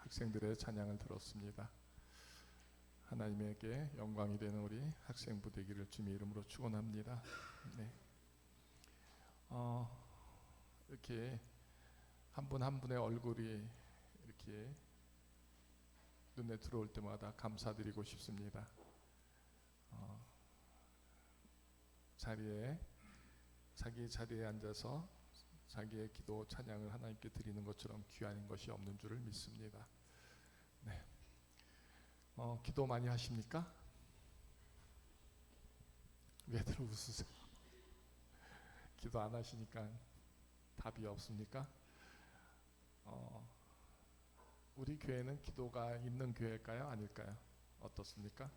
학생들의 찬양을 들었습니다. 하나님에게 영광이 되는 우리 학생부 되기를 주님의 이름으로 축원합니다. 네. 이렇게 한 분 한 분의 얼굴이 이렇게 눈에 들어올 때마다 감사드리고 싶습니다. 자기 자리에 앉아서 자기의 기도 찬양을 하나님께 드리는 것처럼 귀한 것이 없는 줄을 믿습니다. 네. 기도 많이 하십니까? 왜들 웃으세요? 기도 안 하시니까 답이 없습니까? 우리 교회는 기도가 있는 교회일까요? 아닐까요? 어떻습니까?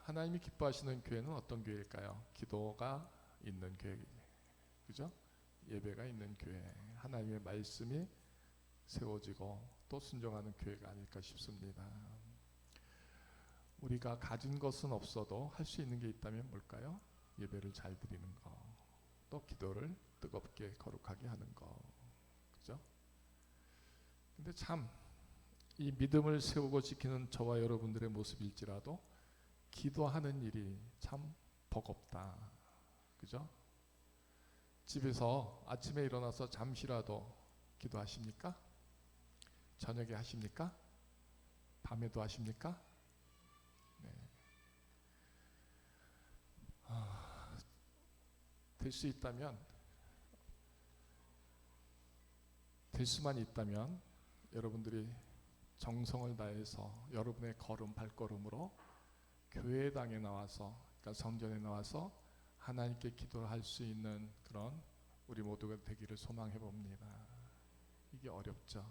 하나님이 기뻐하시는 교회는 어떤 교회일까요? 기도가 있는 교회, 그죠? 예배가 있는 교회, 하나님의 말씀이 세워지고 또 순종하는 교회가 아닐까 싶습니다. 우리가 가진 것은 없어도 할 수 있는 게 있다면 뭘까요? 예배를 잘 드리는 거, 또 기도를 뜨겁게 거룩하게 하는 거, 그죠? 근데 참 이 믿음을 세우고 지키는 저와 여러분들의 모습일지라도 기도하는 일이 참 버겁다, 그죠? 집에서 아침에 일어나서 잠시라도 기도하십니까? 저녁에 하십니까? 밤에도 하십니까? 네. 될 수 있다면, 될 수만 있다면 여러분들이 정성을 다해서 여러분의 발걸음으로 교회당에 나와서, 그러니까 성전에 나와서 하나님께 기도를 할 수 있는 그런 우리 모두가 되기를 소망해 봅니다. 이게 어렵죠.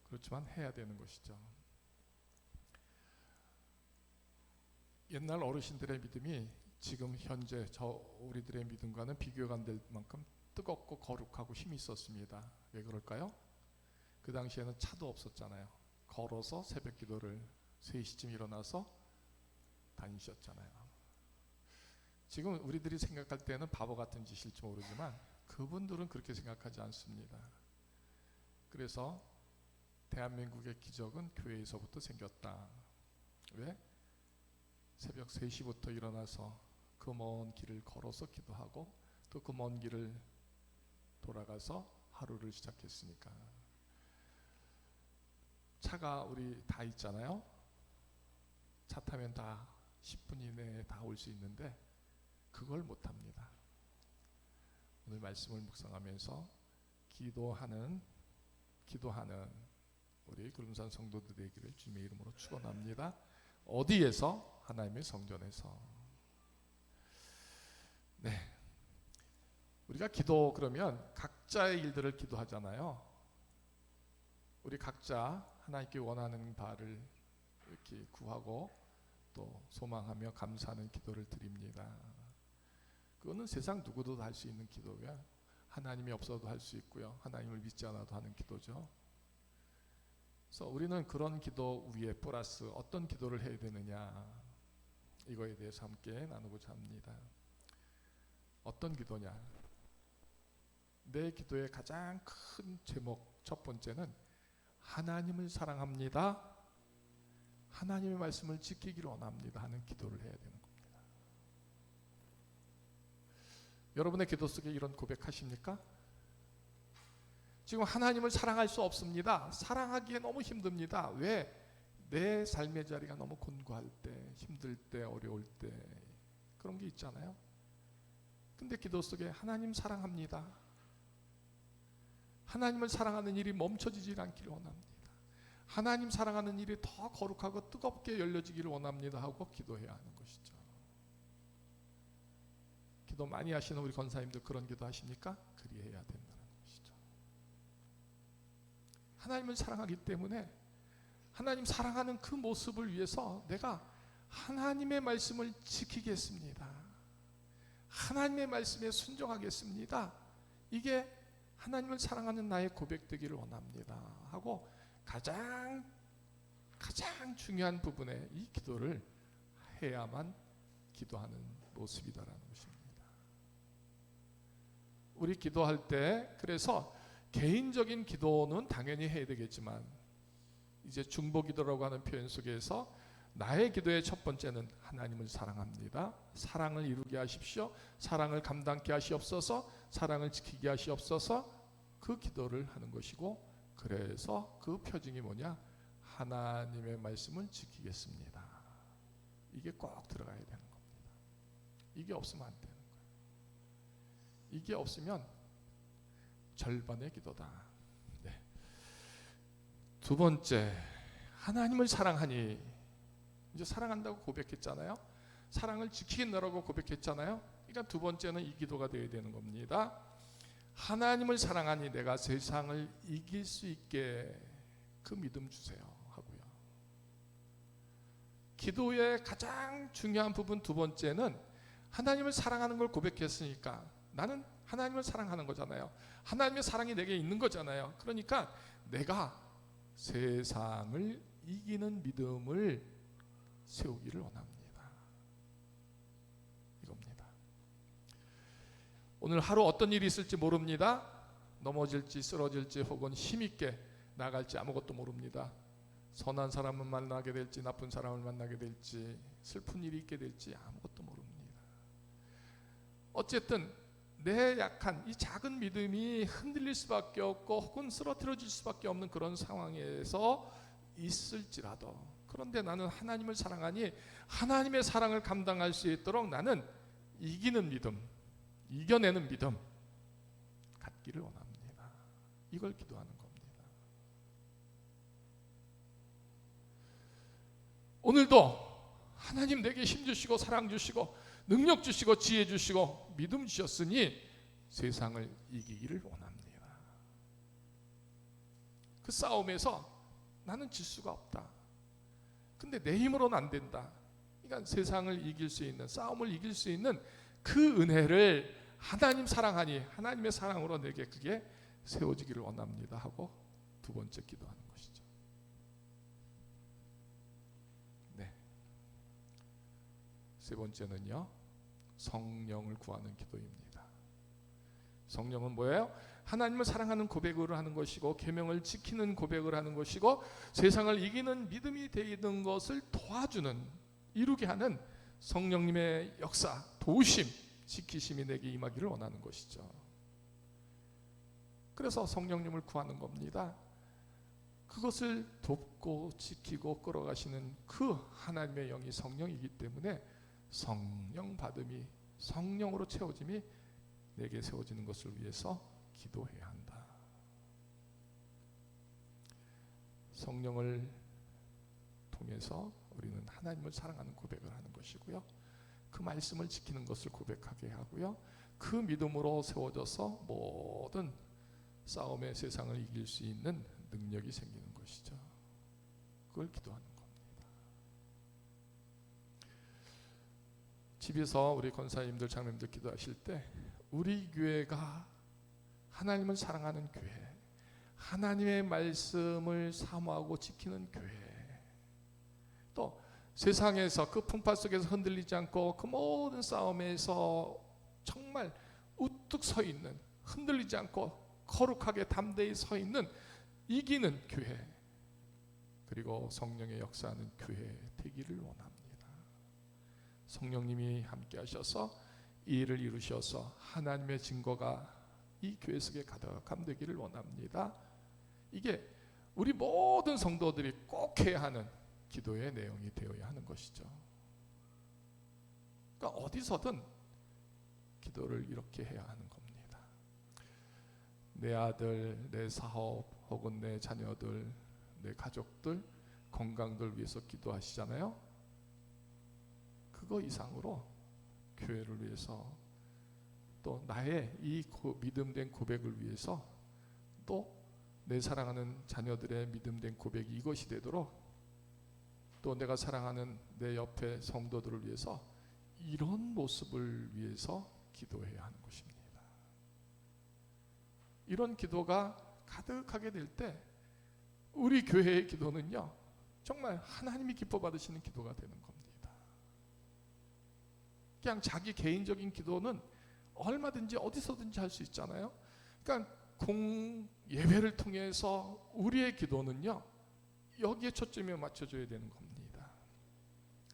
그렇지만 해야 되는 것이죠. 옛날 어르신들의 믿음이 지금 현재 우리들의 믿음과는 비교가 안 될 만큼 뜨겁고 거룩하고 힘이 있었습니다. 왜 그럴까요? 그 당시에는 차도 없었잖아요. 걸어서 새벽 기도를 3시쯤 일어나서 다니셨잖아요. 지금 우리들이 생각할 때는 바보 같은 짓일지 모르지만 그분들은 그렇게 생각하지 않습니다. 그래서 대한민국의 기적은 교회에서부터 생겼다. 왜? 새벽 3시부터 일어나서 그 먼 길을 걸어서 기도하고 또 그 먼 길을 돌아가서 하루를 시작했으니까. 차가 우리 다 있잖아요. 차 타면 다 10분 이내에 다 올 수 있는데 그걸 못합니다. 오늘 말씀을 묵상하면서 기도하는 우리 구름산 성도들 되기를 주님의 이름으로 축원합니다. 어디에서? 하나님의 성전에서. 네. 우리가 기도 그러면 각자의 일들을 기도하잖아요. 우리 각자 하나님께 원하는 바를 이렇게 구하고 또 소망하며 감사하는 기도를 드립니다. 그거는 세상 누구도 할 수 있는 기도가, 하나님이 없어도 할 수 있고요, 하나님을 믿지 않아도 하는 기도죠. 그래서 우리는 그런 기도 위에 플러스 어떤 기도를 해야 되느냐, 이거에 대해서 함께 나누고자 합니다. 어떤 기도냐? 내 기도의 가장 큰 제목 첫 번째는 하나님을 사랑합니다, 하나님의 말씀을 지키기를 원합니다 하는 기도를 해야 되는 겁니다. 여러분의 기도 속에 이런 고백하십니까? 지금 하나님을 사랑할 수 없습니다. 사랑하기에 너무 힘듭니다. 왜? 내 삶의 자리가 너무 곤고할 때, 힘들 때, 어려울 때 그런 게 있잖아요. 근데 기도 속에 하나님 사랑합니다, 하나님을 사랑하는 일이 멈춰지질 않기를 원합니다, 하나님 사랑하는 일이 더 거룩하고 뜨겁게 열려지기를 원합니다 하고 기도해야 하는 것이죠. 기도 많이 하시는 우리 권사님들 그런 기도 하십니까? 그리해야 된다는 것이죠. 하나님을 사랑하기 때문에 하나님 사랑하는 그 모습을 위해서 내가 하나님의 말씀을 지키겠습니다, 하나님의 말씀에 순종하겠습니다, 이게 하나님을 사랑하는 나의 고백되기를 원합니다 하고 가장 중요한 부분에 이 기도를 해야만 기도하는 모습이다라는 것입니다. 우리 기도할 때 그래서 개인적인 기도는 당연히 해야 되겠지만 이제 중보기도라고 하는 표현 속에서 나의 기도의 첫 번째는 하나님을 사랑합니다. 사랑을 이루게 하십시오. 사랑을 감당케 하시옵소서. 사랑을 지키게 하시옵소서. 그 기도를 하는 것이고, 그래서 그 표징이 뭐냐? 하나님의 말씀을 지키겠습니다. 이게 꼭 들어가야 되는 겁니다. 이게 없으면 안 되는 거예요. 이게 없으면 절반의 기도다. 네. 두 번째, 하나님을 사랑하니. 이제 사랑한다고 고백했잖아요. 사랑을 지키겠노라고 고백했잖아요. 그러니까 두 번째는 이 기도가 되어야 되는 겁니다. 하나님을 사랑하니 내가 세상을 이길 수 있게 그 믿음 주세요 하고요. 기도의 가장 중요한 부분 두 번째는 하나님을 사랑하는 걸 고백했으니까 나는 하나님을 사랑하는 거잖아요. 하나님의 사랑이 내게 있는 거잖아요. 그러니까 내가 세상을 이기는 믿음을 세우기를 원합니다. 이겁니다. 오늘 하루 어떤 일이 있을지 모릅니다. 넘어질지 쓰러질지 혹은 힘있게 나갈지 아무것도 모릅니다. 선한 사람을 만나게 될지 나쁜 사람을 만나게 될지 슬픈 일이 있게 될지 아무것도 모릅니다. 어쨌든 내 약한 이 작은 믿음이 흔들릴 수밖에 없고 혹은 쓰러뜨려질 수밖에 없는 그런 상황에서 있을지라도, 그런데 나는 하나님을 사랑하니 하나님의 사랑을 감당할 수 있도록 나는 이기는 믿음, 이겨내는 믿음 갖기를 원합니다. 이걸 기도하는 겁니다. 오늘도 하나님 내게 힘 주시고 사랑 주시고 능력 주시고 지혜 주시고 믿음 주셨으니 세상을 이기기를 원합니다. 그 싸움에서 나는 질 수가 없다. 근데 내 힘으로는 안 된다. 그러니까 세상을 이길 수 있는, 싸움을 이길 수 있는 그 은혜를 하나님 사랑하니 하나님의 사랑으로 내게 그게 세워지기를 원합니다 하고 두 번째 기도하는 것이죠. 네. 세 번째는요, 성령을 구하는 기도입니다. 성령은 뭐예요? 하나님을 사랑하는 고백을 하는 것이고 계명을 지키는 고백을 하는 것이고 세상을 이기는 믿음이 되는 것을 도와주는, 이루게 하는 성령님의 역사, 도우심, 지키심이 내게 임하기를 원하는 것이죠. 그래서 성령님을 구하는 겁니다. 그것을 돕고 지키고 끌어가시는 그 하나님의 영이 성령이기 때문에 성령 받음이, 성령으로 채워짐이 내게 세워지는 것을 위해서 기도해야 한다. 성령을 통해서 우리는 하나님을 사랑하는 고백을 하는 것이고요. 그 말씀을 지키는 것을 고백하게 하고요. 그 믿음으로 세워져서 모든 싸움의 세상을 이길 수 있는 능력이 생기는 것이죠. 그걸 기도하는 겁니다. 집에서 우리 권사님들, 장로님들 기도하실 때 우리 교회가 하나님을 사랑하는 교회, 하나님의 말씀을 사모하고 지키는 교회, 또 세상에서 그 풍파 속에서 흔들리지 않고 그 모든 싸움에서 정말 우뚝 서 있는, 흔들리지 않고 거룩하게 담대히 서 있는 이기는 교회, 그리고 성령의 역사하는 교회 되기를 원합니다. 성령님이 함께 하셔서 이 일을 이루셔서 하나님의 증거가 이 교회 속에 가득함 되기를 원합니다. 이게 우리 모든 성도들이 꼭 해야 하는 기도의 내용이 되어야 하는 것이죠. 그러니까 어디서든 기도를 이렇게 해야 하는 겁니다. 내 아들, 내 사업 혹은 내 자녀들, 내 가족들 건강들 위해서 기도하시잖아요. 그거 이상으로 교회를 위해서, 또 나의 이 믿음된 고백을 위해서, 또 내 사랑하는 자녀들의 믿음된 고백이 이것이 되도록, 또 내가 사랑하는 내 옆에 성도들을 위해서 이런 모습을 위해서 기도해야 하는 것입니다. 이런 기도가 가득하게 될 때 우리 교회의 기도는요, 정말 하나님이 기뻐 받으시는 기도가 되는 겁니다. 그냥 자기 개인적인 기도는 얼마든지 어디서든지 할 수 있잖아요. 그러니까 예배를 통해서 우리의 기도는요, 여기에 초점이 맞춰줘야 되는 겁니다.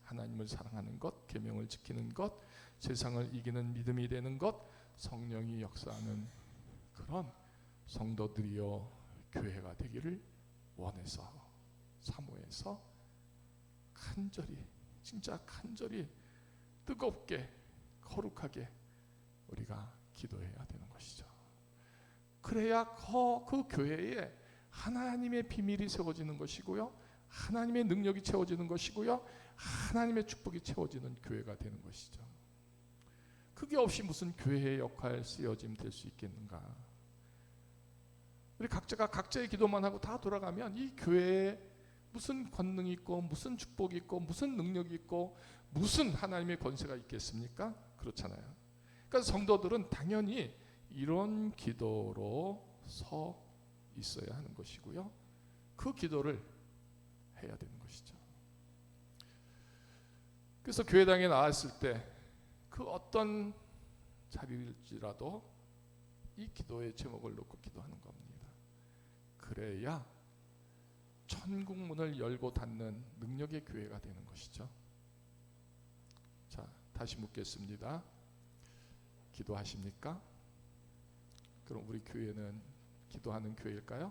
하나님을 사랑하는 것, 계명을 지키는 것, 세상을 이기는 믿음이 되는 것, 성령이 역사하는 그런 성도들이여 교회가 되기를 원해서, 사모해서 간절히, 진짜 간절히 뜨겁게 거룩하게 우리가 기도해야 되는 것이죠. 그래야 그 교회에 하나님의 비밀이 세워지는 것이고요, 하나님의 능력이 채워지는 것이고요, 하나님의 축복이 채워지는 교회가 되는 것이죠. 그게 없이 무슨 교회의 역할 쓰여짐 될 수 있겠는가? 우리 각자가 각자의 기도만 하고 다 돌아가면 이 교회에 무슨 권능이 있고 무슨 축복이 있고 무슨 능력이 있고 무슨 하나님의 권세가 있겠습니까? 그렇잖아요. 그러니까 성도들은 당연히 이런 기도로 서 있어야 하는 것이고요, 그 기도를 해야 되는 것이죠. 그래서 교회당에 나왔을 때 그 어떤 자리일지라도 이 기도의 제목을 놓고 기도하는 겁니다. 그래야 천국 문을 열고 닫는 능력의 교회가 되는 것이죠. 자, 다시 묻겠습니다. 기도하십니까? 그럼 우리 교회는 기도하는 교회일까요?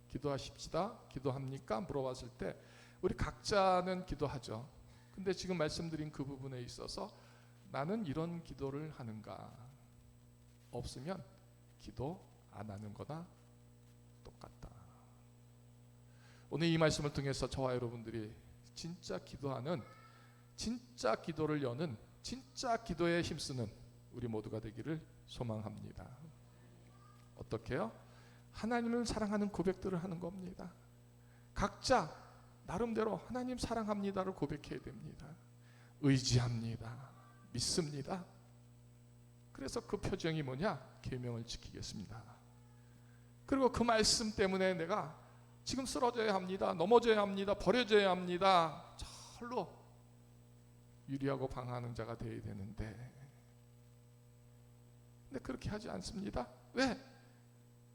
기도하십시다. 기도합니까? 물어봤을 때 우리 각자는 기도하죠. 근데 지금 말씀드린 그 부분에 있어서 나는 이런 기도를 하는가? 없으면 기도 안 하는 거나 똑같다. 오늘 이 말씀을 통해서 저와 여러분들이 진짜 기도하는, 진짜 기도를 여는, 진짜 기도에 힘쓰는 우리 모두가 되기를 소망합니다. 어떻게요? 하나님을 사랑하는 고백들을 하는 겁니다. 각자 나름대로 하나님 사랑합니다를 고백해야 됩니다. 의지합니다. 믿습니다. 그래서 그 표정이 뭐냐? 계명을 지키겠습니다. 그리고 그 말씀 때문에 내가 지금 쓰러져야 합니다. 넘어져야 합니다. 버려져야 합니다. 절로 유리하고 방하는 자가 되어야 되는데, 근데 그렇게 하지 않습니다. 왜?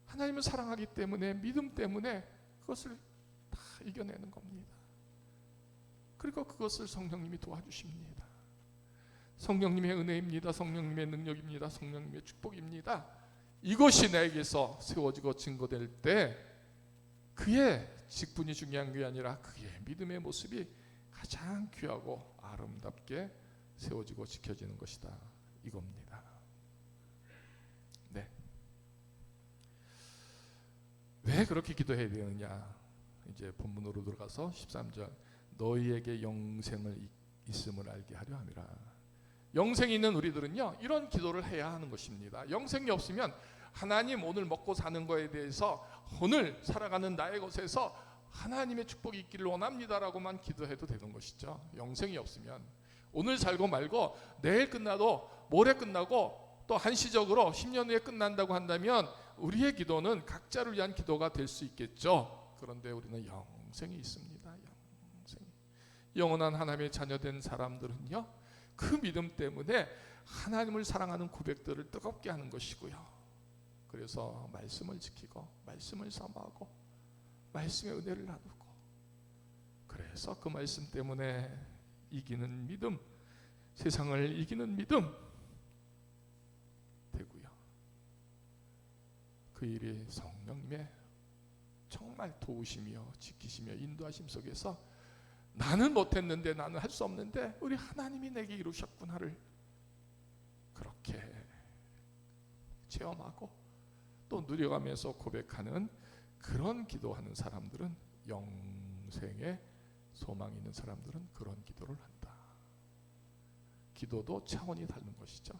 하나님을 사랑하기 때문에, 믿음 때문에 그것을 다 이겨내는 겁니다. 그리고 그것을 성령님이 도와주십니다. 성령님의 은혜입니다. 성령님의 능력입니다. 성령님의 축복입니다. 이것이 나에게서 세워지고 증거될 때 그의 직분이 중요한 게 아니라 그의 믿음의 모습이 가장 귀하고 아름답게 세워지고 지켜지는 것이다, 이겁니다. 네. 왜 그렇게 기도해야 되느냐? 이제 본문으로 들어가서 13절, 너희에게 영생을 있음을 알게 하려 함이라. 영생이 있는 우리들은요, 이런 기도를 해야 하는 것입니다. 영생이 없으면 하나님 오늘 먹고 사는 거에 대해서, 오늘 살아가는 나의 것에서 하나님의 축복이 있기를 원합니다라고만 기도해도 되는 것이죠. 영생이 없으면 오늘 살고 말고 내일 끝나도 모레 끝나고 또 한시적으로 10년 후에 끝난다고 한다면 우리의 기도는 각자를 위한 기도가 될 수 있겠죠. 그런데 우리는 영생이 있습니다. 영생. 영원한 하나님의 자녀된 사람들은요, 그 믿음 때문에 하나님을 사랑하는 고백들을 뜨겁게 하는 것이고요, 그래서 말씀을 지키고 말씀을 사모하고 말씀의 은혜를 나누고, 그래서 그 말씀 때문에 이기는 믿음, 세상을 이기는 믿음 되고요, 그 일이 성령님의 정말 도우시며 지키시며 인도하심 속에서 나는 못했는데, 나는 할 수 없는데 우리 하나님이 내게 이루셨구나를 그렇게 체험하고 또 누려가면서 고백하는 그런 기도하는 사람들은, 영생의 소망이 있는 사람들은 그런 기도를 한다. 기도도 차원이 다른 것이죠.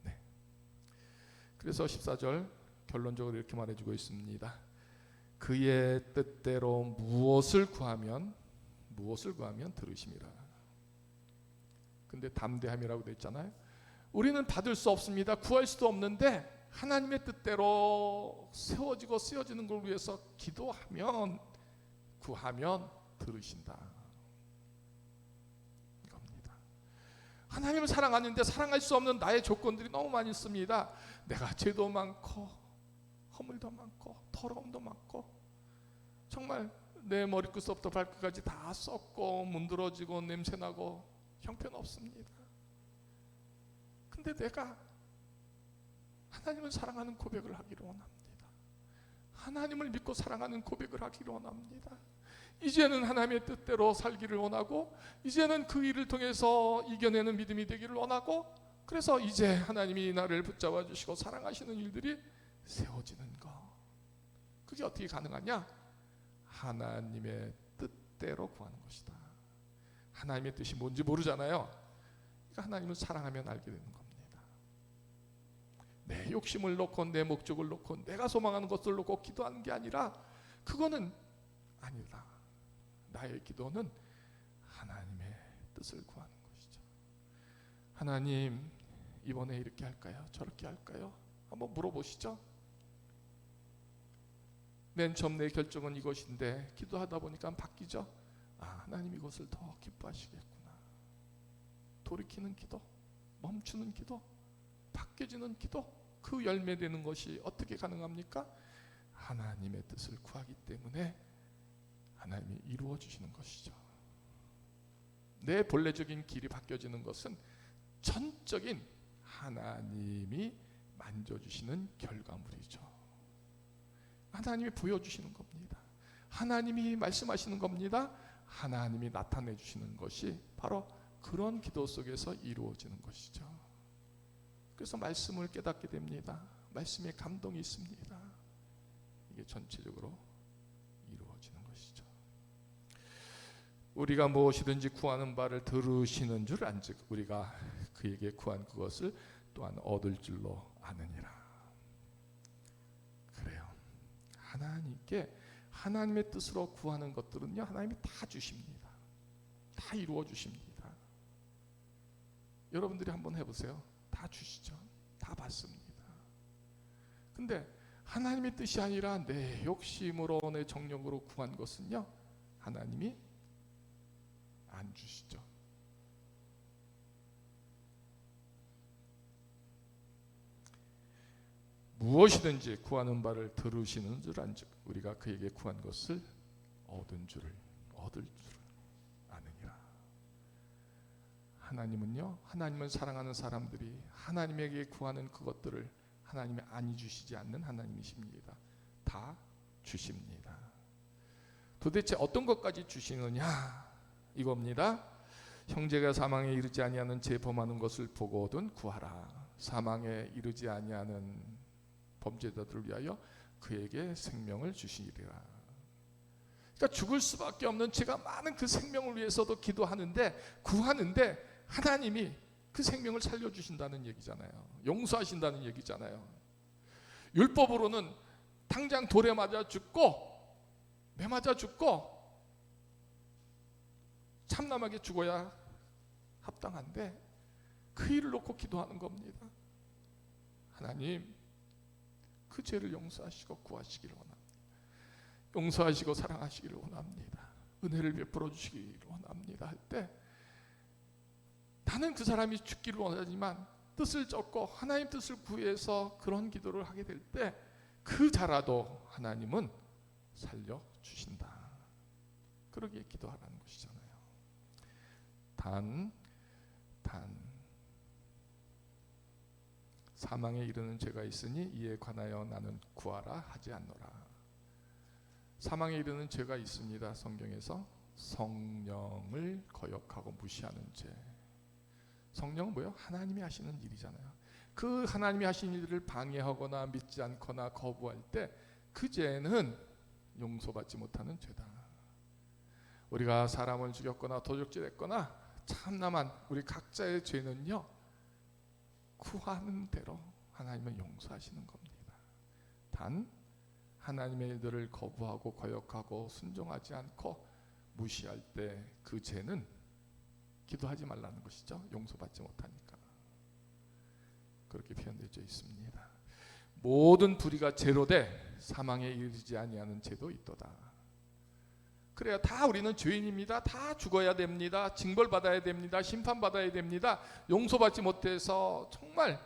네. 그래서 14절 결론적으로 이렇게 말해주고 있습니다. 그의 뜻대로 무엇을 구하면 들으심이라. 근데 담대함이라고 되어 있잖아요. 우리는 받을 수 없습니다. 구할 수도 없는데 하나님의 뜻대로 세워지고 쓰여지는 걸 위해서 기도하면, 구하면 들으신다, 이겁니다. 하나님을 사랑하는데 사랑할 수 없는 나의 조건들이 너무 많이 있습니다. 내가 죄도 많고 허물도 많고 더러움도 많고 정말 내 머리끝부터 발끝까지 다 썩고 문드러지고 냄새나고 형편없습니다. 근데 내가 하나님을 사랑하는 고백을 하기를 원합니다. 하나님을 믿고 사랑하는 고백을 하기를 원합니다. 이제는 하나님의 뜻대로 살기를 원하고 이제는 그 일을 통해서 이겨내는 믿음이 되기를 원하고 그래서 이제 하나님이 나를 붙잡아 주시고 사랑하시는 일들이 세워지는 것. 그게 어떻게 가능하냐? 하나님의 뜻대로 구하는 것이다. 하나님의 뜻이 뭔지 모르잖아요. 그러니까 하나님을 사랑하면 알게 되는 겁니다. 내 욕심을 놓고 내 목적을 놓고 내가 소망하는 것을 놓고 기도하는 게 아니라 그거는 아니다. 나의 기도는 하나님의 뜻을 구하는 것이죠. 하나님, 이번에 이렇게 할까요? 저렇게 할까요? 한번 물어보시죠. 맨 처음 내 결정은 이것인데 기도하다 보니까 바뀌죠. 하나님 이것을 더 기뻐하시겠구나. 돌이키는 기도, 멈추는 기도, 바뀌어지는 기도, 그 열매되는 것이 어떻게 가능합니까? 하나님의 뜻을 구하기 때문에 하나님이 이루어 주시는 것이죠. 내 본래적인 길이 바뀌어지는 것은 전적인 하나님이 만져주시는 결과물이죠. 하나님이 보여주시는 겁니다. 하나님이 말씀하시는 겁니다. 하나님이 나타내 주시는 것이 바로 그런 기도 속에서 이루어지는 것이죠. 그래서 말씀을 깨닫게 됩니다. 말씀에 감동이 있습니다. 이게 전체적으로 이루어지는 것이죠. 우리가 무엇이든지 구하는 바를 들으시는 줄 안즉 우리가 그에게 구한 그것을 또한 얻을 줄로 아느니라. 그래요. 하나님께 하나님의 뜻으로 구하는 것들은요, 하나님이 다 주십니다. 다 이루어 주십니다. 여러분들이 한번 해보세요. 다 주시죠. 다 받습니다. 근데 하나님의 뜻이 아니라 내 욕심으로 내 정욕으로 구한 것은요, 하나님이 안 주시죠. 무엇이든지 구하는 바를 들으시는 줄 안즉 우리가 그에게 구한 것을 얻을 줄을 아느니라. 하나님은요, 하나님을 사랑하는 사람들이 하나님에게 구하는 그것들을 하나님이 안 주시지 않는 하나님이십니다. 다 주십니다. 도대체 어떤 것까지 주시느냐 이겁니다. 형제가 사망에 이르지 아니하는 죄 범하는 것을 보고든 구하라. 사망에 이르지 아니하는 범죄자들을 위하여 그에게 생명을 주시리라. 그러니까 죽을 수밖에 없는 죄가 많은 그 생명을 위해서도 기도하는데 구하는데 하나님이 그 생명을 살려주신다는 얘기잖아요. 용서하신다는 얘기잖아요. 율법으로는 당장 돌에 맞아 죽고 매 맞아 죽고 참남하게 죽어야 합당한데 그 일을 놓고 기도하는 겁니다. 하나님, 그 죄를 용서하시고 구하시기를 원합니다. 용서하시고 사랑하시기를 원합니다. 은혜를 베풀어 주시기를 원합니다 할 때 나는 그 사람이 죽기를 원하지만 뜻을 쫓고 하나님 뜻을 구해서 그런 기도를 하게 될 때 그 자라도 하나님은 살려주신다. 그러기에 기도하라는 것이잖아요. 단 사망에 이르는 죄가 있으니 이에 관하여 나는 구하라 하지 않노라. 사망에 이르는 죄가 있습니다. 성경에서 성령을 거역하고 무시하는 죄. 성령은 뭐예요? 하나님이 하시는 일이잖아요. 그 하나님이 하시는 일을 방해하거나 믿지 않거나 거부할 때 그 죄는 용서받지 못하는 죄다. 우리가 사람을 죽였거나 도적질했거나 참남한 우리 각자의 죄는요, 구하는 대로 하나님은 용서하시는 겁니다. 단 하나님의 일들을 거부하고 거역하고 순종하지 않고 무시할 때 그 죄는 기도하지 말라는 것이죠. 용서받지 못하니까. 그렇게 표현되어 있습니다. 모든 불의가 죄로 돼 사망에 이르지 아니하는 죄도 있도다. 그래야 다 우리는 죄인입니다. 다 죽어야 됩니다. 징벌받아야 됩니다. 심판받아야 됩니다. 용서받지 못해서 정말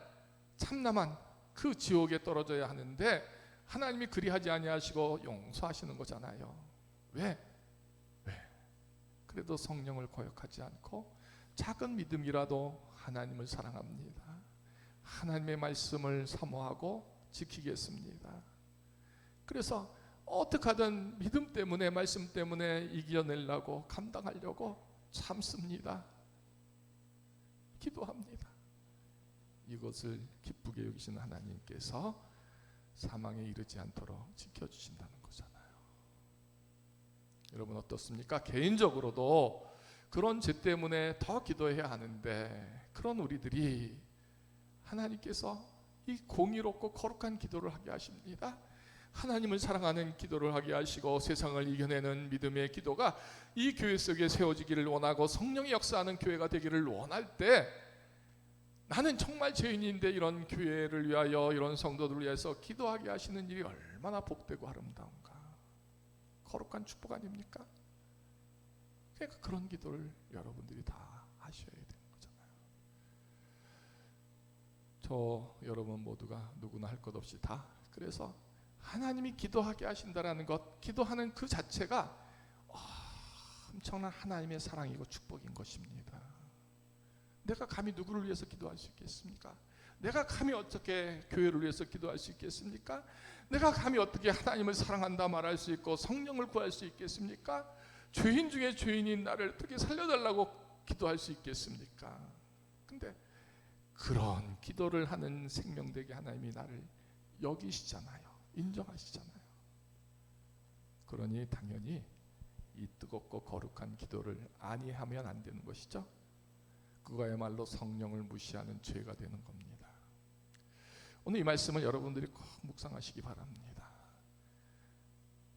참남한 그 지옥에 떨어져야 하는데 하나님이 그리하지 아니하시고 용서하시는 거잖아요. 왜? 그래도 성령을 거역하지 않고 작은 믿음이라도 하나님을 사랑합니다. 하나님의 말씀을 사모하고 지키겠습니다. 그래서 어떻게 하든 믿음 때문에, 말씀 때문에 이겨내려고, 감당하려고 참습니다. 기도합니다. 이것을 기쁘게 여기시는 하나님께서 사망에 이르지 않도록 지켜주신다는 거잖아요. 여러분 어떻습니까? 개인적으로도 그런 죄 때문에 더 기도해야 하는데, 그런 우리들이 하나님께서 이 공의롭고 거룩한 기도를 하게 하십니다. 하나님을 사랑하는 기도를 하게 하시고 세상을 이겨내는 믿음의 기도가 이 교회 속에 세워지기를 원하고 성령이 역사하는 교회가 되기를 원할 때, 나는 정말 죄인인데 이런 교회를 위하여, 이런 성도들을 위해서 기도하게 하시는 일이 얼마나 복되고 아름다운가. 거룩한 축복 아닙니까? 그러니까 그런 기도를 여러분들이 다 하셔야 되는 거잖아요. 저 여러분 모두가 누구나 할 것 없이 다, 그래서 하나님이 기도하게 하신다라는 것, 기도하는 그 자체가 엄청난 하나님의 사랑이고 축복인 것입니다. 내가 감히 누구를 위해서 기도할 수 있겠습니까? 내가 감히 어떻게 교회를 위해서 기도할 수 있겠습니까? 내가 감히 어떻게 하나님을 사랑한다 말할 수 있고 성령을 구할 수 있겠습니까? 죄인 중에 죄인인 나를 어떻게 살려달라고 기도할 수 있겠습니까? 근데 그런 기도를 하는 생명되게 하나님이 나를 여기시잖아요. 인정하시잖아요. 그러니 당연히 이 뜨겁고 거룩한 기도를 아니하면 안 되는 것이죠. 그거야말로 성령을 무시하는 죄가 되는 겁니다. 오늘 이 말씀을 여러분들이 꼭 묵상하시기 바랍니다.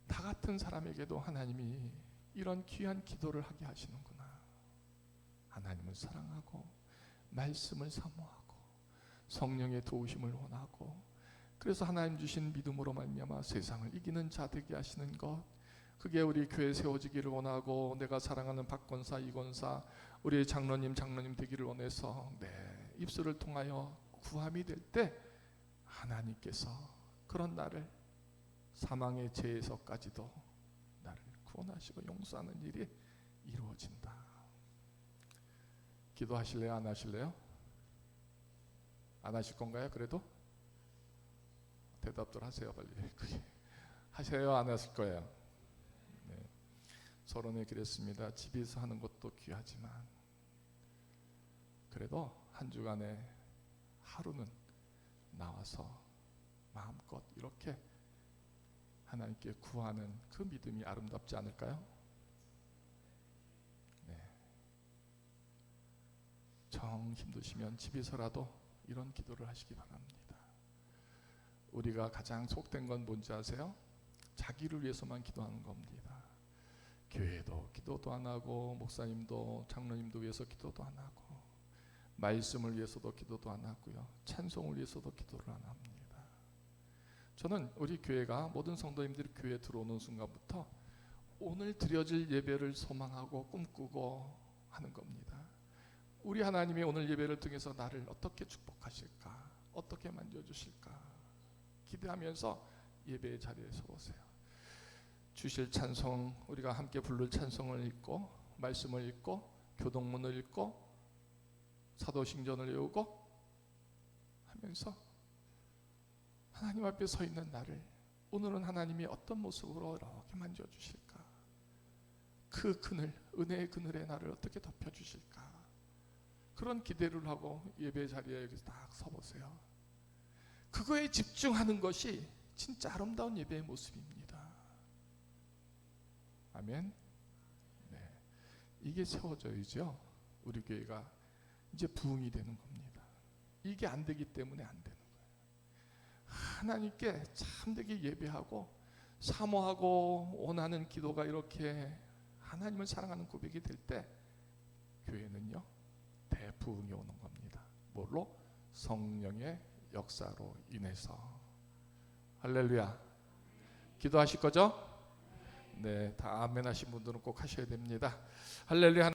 나 같은 사람에게도 하나님이 이런 귀한 기도를 하게 하시는구나. 하나님을 사랑하고 말씀을 사모하고 성령의 도우심을 원하고, 그래서 하나님 주신 믿음으로 말미암아 세상을 이기는 자 되게 하시는 것, 그게 우리 교회 세워지기를 원하고 내가 사랑하는 박권사, 이권사, 우리 장로님 되기를 원해서 내 입술을 통하여 구함이 될 때 하나님께서 그런 나를 사망의 죄에서까지도 나를 구원하시고 용서하는 일이 이루어진다. 기도하실래요? 안 하실래요? 안 하실 건가요? 그래도? 대답들 하세요 빨리. 하세요? 안 하실 거예요? 네. 서론에 그랬습니다. 집에서 하는 것도 귀하지만 그래도 한 주간에 하루는 나와서 마음껏 이렇게 하나님께 구하는 그 믿음이 아름답지 않을까요? 네. 정 힘드시면 집에서라도 이런 기도를 하시기 바랍니다. 우리가 가장 속된 건 뭔지 아세요? 자기를 위해서만 기도하는 겁니다. 교회도 기도도 안 하고, 목사님도 장로님도 위해서 기도도 안 하고, 말씀을 위해서도 기도도 안 하고요, 찬송을 위해서도 기도를 안 합니다. 저는 우리 교회가, 모든 성도님들이 교회에 들어오는 순간부터 오늘 드려질 예배를 소망하고 꿈꾸고 하는 겁니다. 우리 하나님이 오늘 예배를 통해서 나를 어떻게 축복하실까, 어떻게 만져주실까 기대하면서 예배의 자리에 서보세요. 주실 찬송, 우리가 함께 부를 찬송을 읽고, 말씀을 읽고, 교동문을 읽고, 사도신전을 외우고 하면서 하나님 앞에 서 있는 나를 오늘은 하나님이 어떤 모습으로 이렇게 만져주실까, 그 그늘, 은혜의 그늘에 나를 어떻게 덮여주실까, 그런 기대를 하고 예배 자리에 여기서 딱 서보세요. 그거에 집중하는 것이 진짜 아름다운 예배의 모습입니다. 아멘. 네. 이게 세워져야죠. 우리 교회가 이제 부흥이 되는 겁니다. 이게 안 되기 때문에 안 되는 거예요. 하나님께 참되게 예배하고 사모하고 원하는 기도가 이렇게 하나님을 사랑하는 고백이 될 때 교회는요 대부흥이 오는 겁니다. 뭘로? 성령의 역사로 인해서. 할렐루야. 기도하실 거죠? 네, 다 아멘 하신 분들은 꼭 하셔야 됩니다. 할렐루야.